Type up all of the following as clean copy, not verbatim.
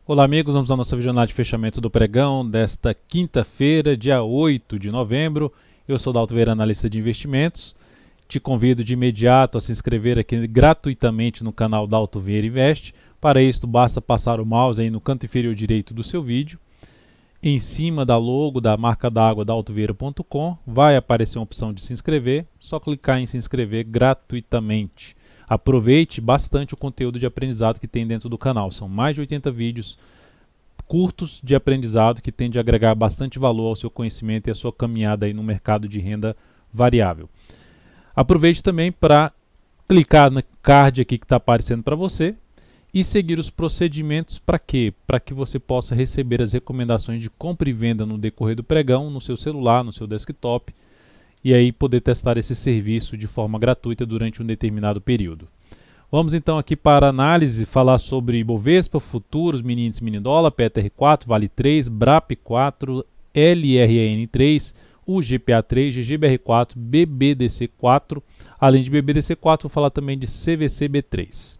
Olá amigos, vamos à nossa videoanálise de fechamento do pregão desta quinta-feira, dia 8 de novembro. Eu sou Dalto Vieira, analista de investimentos. Te convido de imediato a se inscrever aqui gratuitamente no canal Dalto Vieira Invest. Para isso, basta passar o mouse aí no canto inferior direito do seu vídeo. Em cima da logo da marca d'água daltovieira.com vai aparecer uma opção de se inscrever. Só clicar em se inscrever gratuitamente. Aproveite bastante o conteúdo de aprendizado que tem dentro do canal. São mais de 80 vídeos curtos de aprendizado que tende a agregar bastante valor ao seu conhecimento e à sua caminhada aí no mercado de renda variável. Aproveite também para clicar no card aqui que está aparecendo para você e seguir os procedimentos para quê? Para que você possa receber as recomendações de compra e venda no decorrer do pregão, no seu celular, no seu desktop, e aí poder testar esse serviço de forma gratuita durante um determinado período. Vamos então aqui para a análise, falar sobre Ibovespa, futuros, mini índice, mini dólar, PTR4, Vale 3, BRAP 4, LRN 3, UGPA 3, GGBR4, BBDC 4, além de BBDC 4, vou falar também de CVCB3.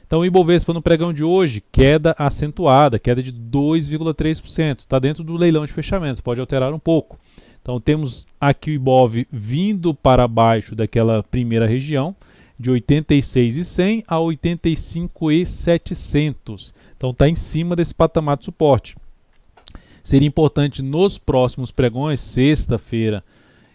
Então o Ibovespa no pregão de hoje, queda acentuada, queda de 2,3%, está dentro do leilão de fechamento, pode alterar um pouco. Então temos aqui o Ibov vindo para baixo daquela primeira região, de 86.100 a 85.700. Então está em cima desse patamar de suporte. Seria importante nos próximos pregões, sexta-feira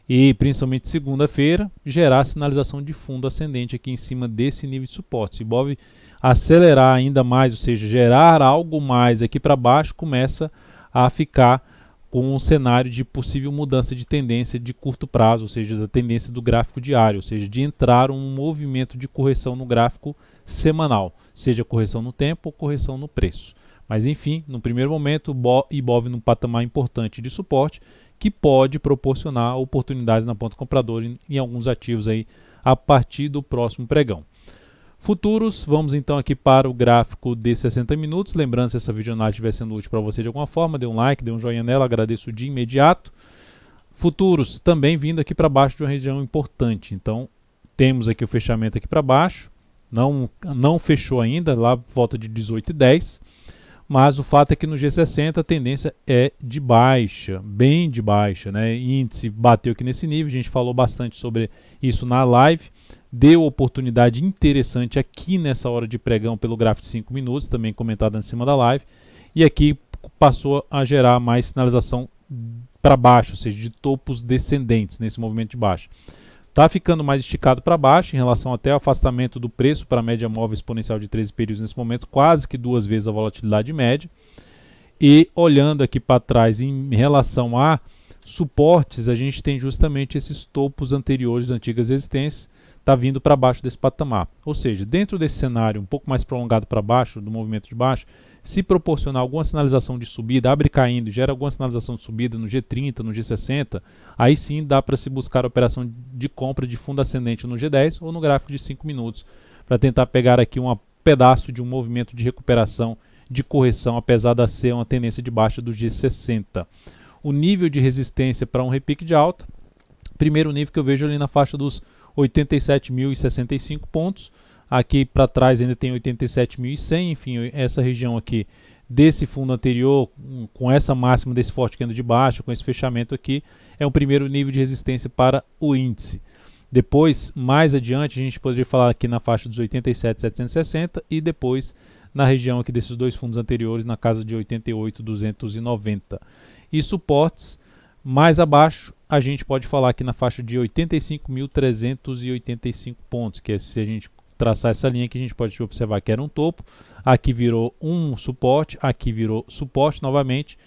e principalmente segunda-feira, gerar sinalização de fundo ascendente aqui em cima desse nível de suporte. Se o Ibov acelerar ainda mais, ou seja, gerar algo mais aqui para baixo, começa a ficar com um cenário de possível mudança de tendência de curto prazo, ou seja, da tendência do gráfico diário, ou seja, de entrar um movimento de correção no gráfico semanal, seja correção no tempo ou correção no preço. Mas enfim, no primeiro momento, o Ibov num patamar importante de suporte, que pode proporcionar oportunidades na ponta compradora em alguns ativos aí a partir do próximo pregão. Futuros, vamos então aqui para o gráfico de 60 minutos. Lembrando, se essa videoanálise estiver sendo útil para você de alguma forma, dê um like, dê um joinha nela, agradeço de imediato. Futuros também vindo aqui para baixo de uma região importante. Então, temos aqui o fechamento aqui para baixo, não fechou ainda, lá por volta de 18,10. Mas o fato é que no G60 a tendência é de baixa, bem de baixa, né? Índice bateu aqui nesse nível, a gente falou bastante sobre isso na live. Deu oportunidade interessante aqui nessa hora de pregão pelo gráfico de 5 minutos, também comentado em cima da live. E aqui passou a gerar mais sinalização para baixo, ou seja, de topos descendentes nesse movimento de baixa. Está ficando mais esticado para baixo em relação até ao afastamento do preço para a média móvel exponencial de 13 períodos nesse momento, quase que 2 vezes a volatilidade média. E olhando aqui para trás em relação a suportes, a gente tem justamente esses topos anteriores, antigas resistências, está vindo para baixo desse patamar. Ou seja, dentro desse cenário um pouco mais prolongado para baixo, do movimento de baixo, se proporcionar alguma sinalização de subida, abre caindo, gera alguma sinalização de subida no G30, no G60, aí sim dá para se buscar a operação de compra de fundo ascendente no G10 ou no gráfico de 5 minutos, para tentar pegar aqui um pedaço de um movimento de recuperação, de correção, apesar de ser uma tendência de baixa do G60. O nível de resistência para um repique de alta, primeiro nível que eu vejo ali na faixa dos 87.065 pontos, aqui para trás ainda tem 87.100, enfim, essa região aqui desse fundo anterior, com essa máxima desse forte candle de baixa, com esse fechamento aqui, é um primeiro nível de resistência para o índice. Depois, mais adiante, a gente poderia falar aqui na faixa dos 87.760 e depois na região aqui desses dois fundos anteriores, na casa de 88.290. E suportes, mais abaixo, a gente pode falar aqui na faixa de 85.385 pontos, que é, se a gente traçar essa linha aqui, a gente pode observar que era um topo, aqui virou um suporte, aqui virou suporte novamente,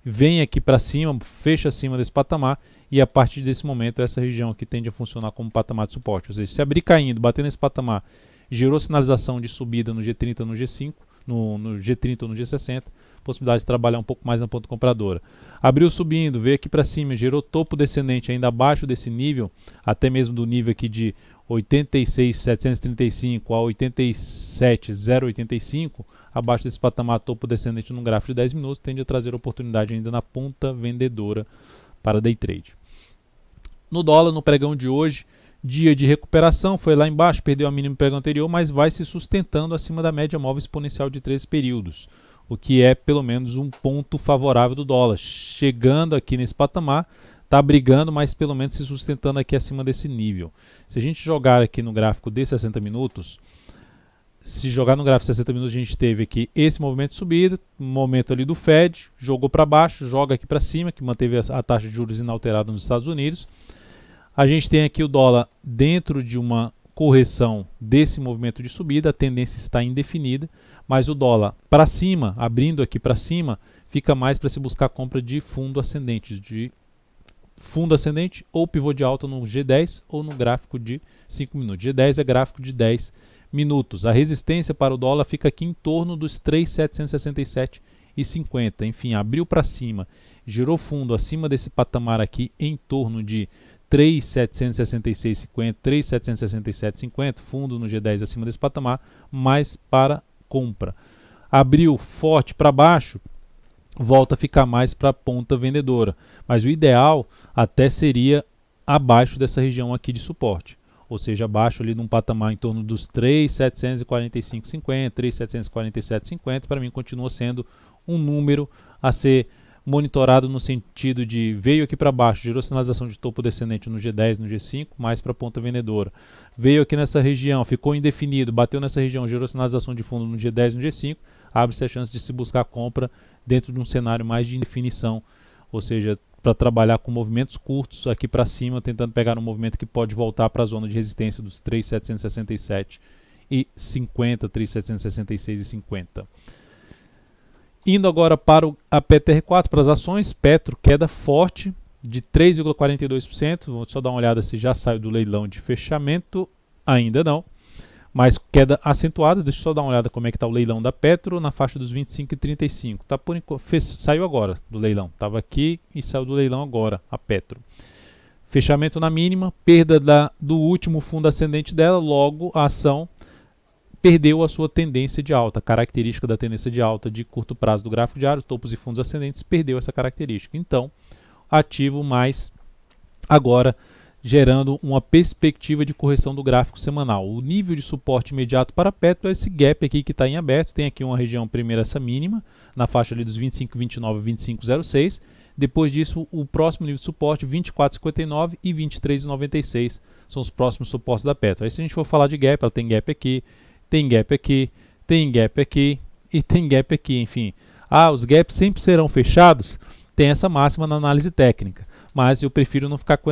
vem aqui para cima, fecha acima desse patamar, e a partir desse momento essa região aqui tende a funcionar como patamar de suporte, ou seja, se abrir caindo, bater nesse patamar, gerou sinalização de subida no G30, no G5, no G30 ou no G60, possibilidade de trabalhar um pouco mais na ponta compradora. Abriu subindo, veio aqui para cima, gerou topo descendente ainda abaixo desse nível, até mesmo do nível aqui de 86.735 a 87.085, abaixo desse patamar topo descendente num gráfico de 10 minutos, tende a trazer oportunidade ainda na ponta vendedora para day trade. No dólar, no pregão de hoje, dia de recuperação, foi lá embaixo, perdeu a mínima no pregão anterior, mas vai se sustentando acima da média móvel exponencial de 13 períodos. o que é pelo menos um ponto favorável do dólar. Chegando aqui nesse patamar, está brigando, mas pelo menos se sustentando aqui acima desse nível. Se a gente jogar aqui no gráfico de 60 minutos, se jogar no gráfico de 60 minutos, a gente teve aqui esse movimento de subida, momento ali do Fed, jogou para baixo, joga aqui para cima, que manteve a taxa de juros inalterada nos Estados Unidos. A gente tem aqui o dólar dentro de uma correção desse movimento de subida, a tendência está indefinida, mas o dólar para cima, abrindo aqui para cima, fica mais para se buscar compra de fundo ascendente, ou pivô de alta no G10 ou no gráfico de 5 minutos. G10 é gráfico de 10 minutos. A resistência para o dólar fica aqui em torno dos 3.767,50. Enfim, abriu para cima, girou fundo acima desse patamar aqui em torno de 3.766,50, 3.767,50, fundo no G10 acima desse patamar, mais para compra. Abriu forte para baixo, volta a ficar mais para a ponta vendedora, mas o ideal até seria abaixo dessa região aqui de suporte, ou seja, abaixo ali num patamar em torno dos 3.745,50, 3.747,50, para mim continua sendo um número a ser monitorado no sentido de veio aqui para baixo, gerou sinalização de topo descendente no G10, no G5, mais para a ponta vendedora. Veio aqui nessa região, ficou indefinido, bateu nessa região, gerou sinalização de fundo no G10, no G5, abre-se a chance de se buscar compra dentro de um cenário mais de indefinição, ou seja, para trabalhar com movimentos curtos aqui para cima, tentando pegar um movimento que pode voltar para a zona de resistência dos 3.767,50, 3.766,50. Indo agora para a PTR4, para as ações, Petro, queda forte de 3,42%. Vou só dar uma olhada se já saiu do leilão de fechamento. Ainda não, mas queda acentuada. Deixa eu só dar uma olhada como é que está o leilão da Petro na faixa dos 25,35. Tá saiu agora do leilão. Estava aqui e saiu do leilão agora a Petro. Fechamento na mínima, perda do último fundo ascendente dela, logo a ação perdeu a sua tendência de alta, a característica da tendência de alta de curto prazo do gráfico diário, topos e fundos ascendentes, perdeu essa característica. Então, ativo mais agora gerando uma perspectiva de correção do gráfico semanal. O nível de suporte imediato para Petro é esse gap aqui que está em aberto, tem aqui uma região primeira, essa mínima, na faixa ali dos 25,29 e 25,06. Depois disso, o próximo nível de suporte, 24,59 e 23,96 são os próximos suportes da Petro. Aí se a gente for falar de gap, ela tem gap aqui, tem gap aqui, tem gap aqui e tem gap aqui, enfim. Os gaps sempre serão fechados, tem essa máxima na análise técnica, mas eu prefiro não ficar com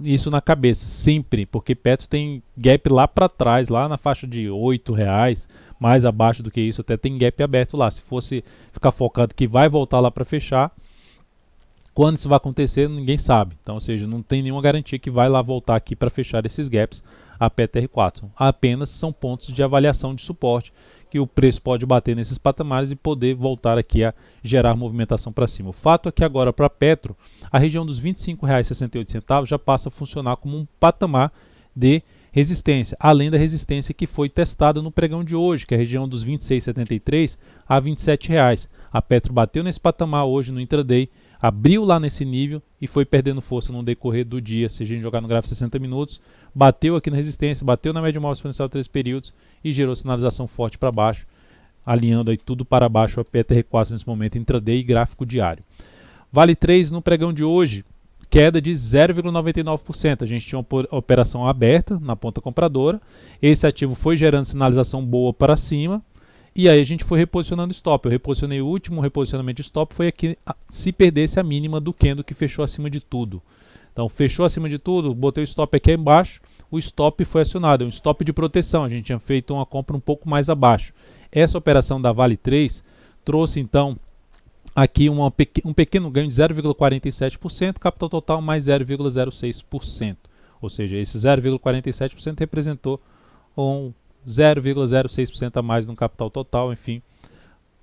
isso na cabeça, sempre, porque Petro tem gap lá para trás, lá na faixa de R$8, mais abaixo do que isso, até tem gap aberto lá. Se fosse ficar focado que vai voltar lá para fechar, quando isso vai acontecer, ninguém sabe. Então, ou seja, não tem nenhuma garantia que vai lá voltar aqui para fechar esses gaps a PTR4. Apenas são pontos de avaliação de suporte que o preço pode bater nesses patamares e poder voltar aqui a gerar movimentação para cima. O fato é que agora para Petro, a região dos R$ 25,68 já passa a funcionar como um patamar de resistência, além da resistência que foi testada no pregão de hoje, que é a região dos R$ 26,73 a R$ 27,00. A Petro bateu nesse patamar hoje no intraday, abriu lá nesse nível e foi perdendo força no decorrer do dia. Se a gente jogar no gráfico 60 minutos, bateu aqui na resistência, bateu na média móvel exponencial de 3 períodos e gerou sinalização forte para baixo, alinhando aí tudo para baixo a PTR4 nesse momento, intraday e gráfico diário. Vale 3 no pregão de hoje, queda de 0,99%. A gente tinha uma operação aberta na ponta compradora, esse ativo foi gerando sinalização boa para cima, e aí a gente foi reposicionando stop. Eu reposicionei o último reposicionamento de stop, foi aqui se perdesse a mínima do candle que fechou acima de tudo. Então fechou acima de tudo, botei o stop aqui embaixo, o stop foi acionado, é um stop de proteção, a gente tinha feito uma compra um pouco mais abaixo. Essa operação da Vale 3 trouxe então aqui um pequeno ganho de 0,47%, capital total mais 0,06%. Ou seja, esse 0,47% representou um 0,06% a mais no capital total, enfim,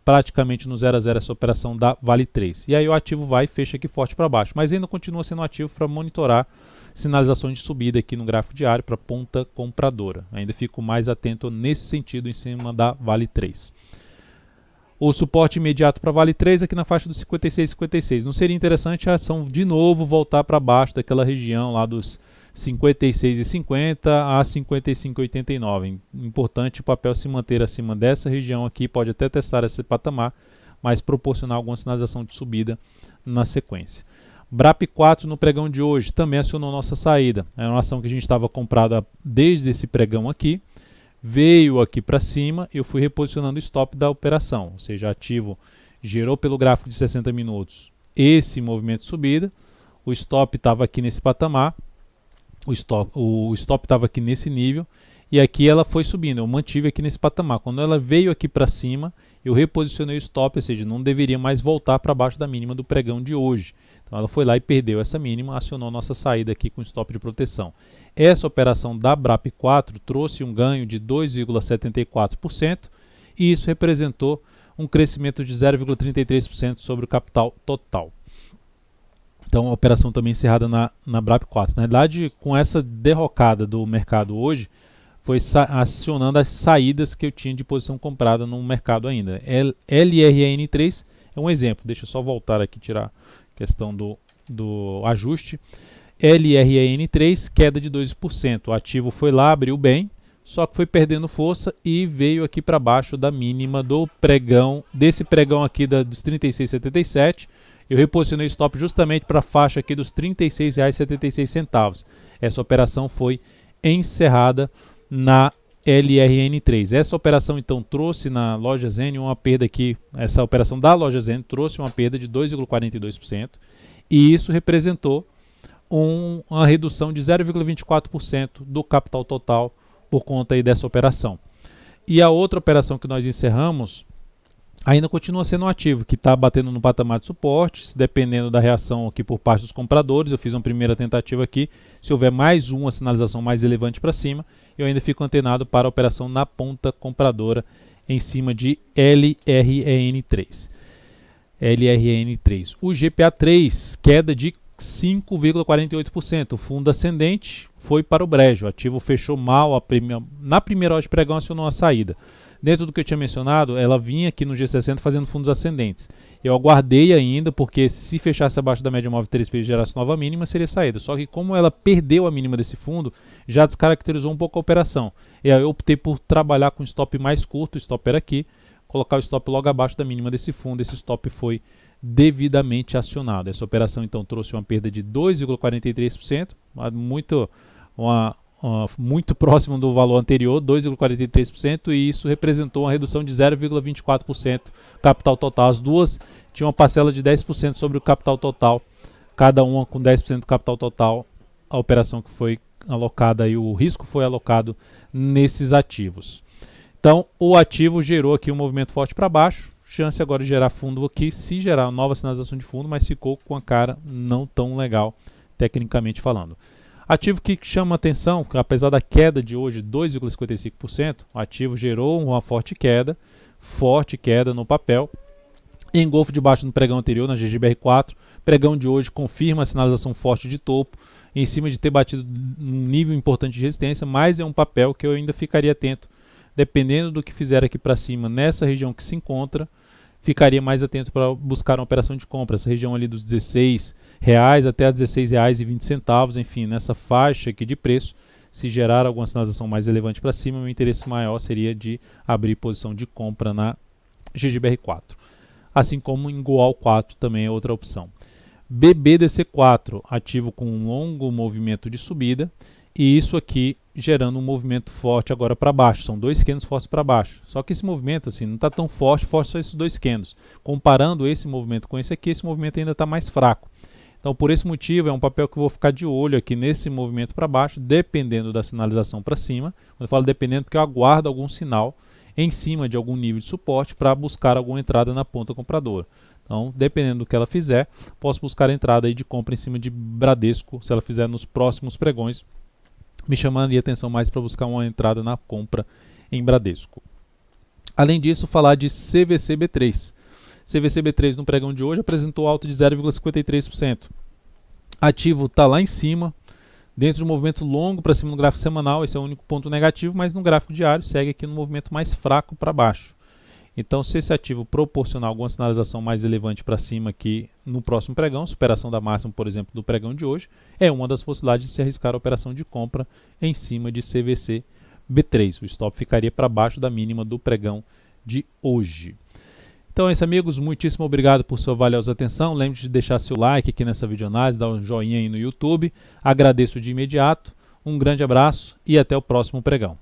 praticamente no 0 a 0 essa operação da Vale 3. E aí o ativo vai e fecha aqui forte para baixo, mas ainda continua sendo ativo para monitorar sinalizações de subida aqui no gráfico diário para ponta compradora. Ainda fico mais atento nesse sentido em cima da Vale 3. O suporte imediato para Vale 3 aqui na faixa dos 56,56. Não seria interessante a ação de novo voltar para baixo daquela região lá dos 56,50 a 55,89. Importante o papel se manter acima dessa região aqui, pode até testar esse patamar, mas proporcionar alguma sinalização de subida na sequência. BRAP 4 no pregão de hoje também acionou nossa saída. É uma ação que a gente estava comprada desde esse pregão aqui, veio aqui para cima, eu fui reposicionando o stop da operação, ou seja, ativo gerou pelo gráfico de 60 minutos esse movimento de subida, o stop estava aqui nesse patamar, o stop estava aqui nesse nível, e aqui ela foi subindo, eu mantive aqui nesse patamar. Quando ela veio aqui para cima, eu reposicionei o stop, ou seja, não deveria mais voltar para baixo da mínima do pregão de hoje. Então ela foi lá e perdeu essa mínima, acionou nossa saída aqui com stop de proteção. Essa operação da BRAP 4 trouxe um ganho de 2,74% e isso representou um crescimento de 0,33% sobre o capital total. Então, a operação também encerrada na BRAP 4. Na verdade, com essa derrocada do mercado hoje, foi acionando as saídas que eu tinha de posição comprada no mercado ainda. LRN3 é um exemplo. Deixa eu só voltar aqui, tirar a questão do ajuste. LRN3, queda de 12%. O ativo foi lá, abriu bem, só que foi perdendo força e veio aqui para baixo da mínima do pregão, desse pregão aqui dos 36,77. Eu reposicionei o stop justamente para a faixa aqui dos R$ 36,76. Essa operação foi encerrada na LRN3. Essa operação então trouxe na loja Zen uma perda aqui, essa operação da loja Zen trouxe uma perda de 2,42% e isso representou uma redução de 0,24% do capital total por conta aí dessa operação. E a outra operação que nós encerramos ainda continua sendo um ativo, que está batendo no patamar de suporte, dependendo da reação aqui por parte dos compradores. Eu fiz uma primeira tentativa aqui, se houver mais uma sinalização mais relevante para cima, eu ainda fico antenado para a operação na ponta compradora em cima de LRN3. LRN3. O GPA3, queda de 5,48%. O fundo ascendente foi para o brejo. O ativo fechou mal na primeira hora de pregão, acionou a saída. Dentro do que eu tinha mencionado, ela vinha aqui no G60 fazendo fundos ascendentes. Eu aguardei ainda, porque se fechasse abaixo da média móvel 3P e gerasse nova mínima, seria saída. Só que como ela perdeu a mínima desse fundo, já descaracterizou um pouco a operação. E aí eu optei por trabalhar com stop mais curto, o stop era aqui, colocar o stop logo abaixo da mínima desse fundo. Esse stop foi devidamente acionado. Essa operação então trouxe uma perda de 2,43%, muito próximo do valor anterior, 2,43%, e isso representou uma redução de 0,24% capital total. As duas tinham uma parcela de 10% sobre o capital total, cada uma com 10% do capital total. A operação que foi alocada e o risco foi alocado nesses ativos. Então, o ativo gerou aqui um movimento forte para baixo, chance agora de gerar fundo aqui, se gerar uma nova sinalização de fundo, mas ficou com a cara não tão legal, tecnicamente falando. Ativo que chama atenção, apesar da queda de hoje 2,55%, o ativo gerou uma forte queda no papel, engolfo de baixo no pregão anterior, na GGBR4, pregão de hoje confirma a sinalização forte de topo, em cima de ter batido um nível importante de resistência, mas é um papel que eu ainda ficaria atento, dependendo do que fizer aqui para cima nessa região que se encontra, ficaria mais atento para buscar uma operação de compra, essa região ali dos R$16 até R$16,20, enfim, nessa faixa aqui de preço. Se gerar alguma sinalização mais relevante para cima, meu interesse maior seria de abrir posição de compra na GGBR4. Assim como em Goal 4 também é outra opção. BBDC4, ativo com um longo movimento de subida, e isso aqui gerando um movimento forte agora para baixo. São dois candles fortes para baixo. Só que esse movimento assim, não está tão forte só esses dois candles. Comparando esse movimento com esse aqui, esse movimento ainda está mais fraco. Então, por esse motivo, é um papel que eu vou ficar de olho aqui nesse movimento para baixo, dependendo da sinalização para cima. Quando eu falo dependendo, porque eu aguardo algum sinal em cima de algum nível de suporte para buscar alguma entrada na ponta compradora. Então, dependendo do que ela fizer, posso buscar a entrada aí de compra em cima de Bradesco, se ela fizer nos próximos pregões, me chamando a atenção mais para buscar uma entrada na compra em Bradesco. Além disso, falar de CVCB3. CVCB3 no pregão de hoje apresentou alta de 0,53%. Ativo está lá em cima, dentro de um movimento longo para cima no gráfico semanal, esse é o único ponto negativo, mas no gráfico diário segue aqui no movimento mais fraco para baixo. Então, se esse ativo proporcionar alguma sinalização mais relevante para cima aqui no próximo pregão, superação da máxima, por exemplo, do pregão de hoje, é uma das possibilidades de se arriscar a operação de compra em cima de CVC B3. O stop ficaria para baixo da mínima do pregão de hoje. Então é isso, amigos, muitíssimo obrigado por sua valiosa atenção. Lembre-se de deixar seu like aqui nessa videoanálise, dar um joinha aí no YouTube. Agradeço de imediato. Um grande abraço e até o próximo pregão.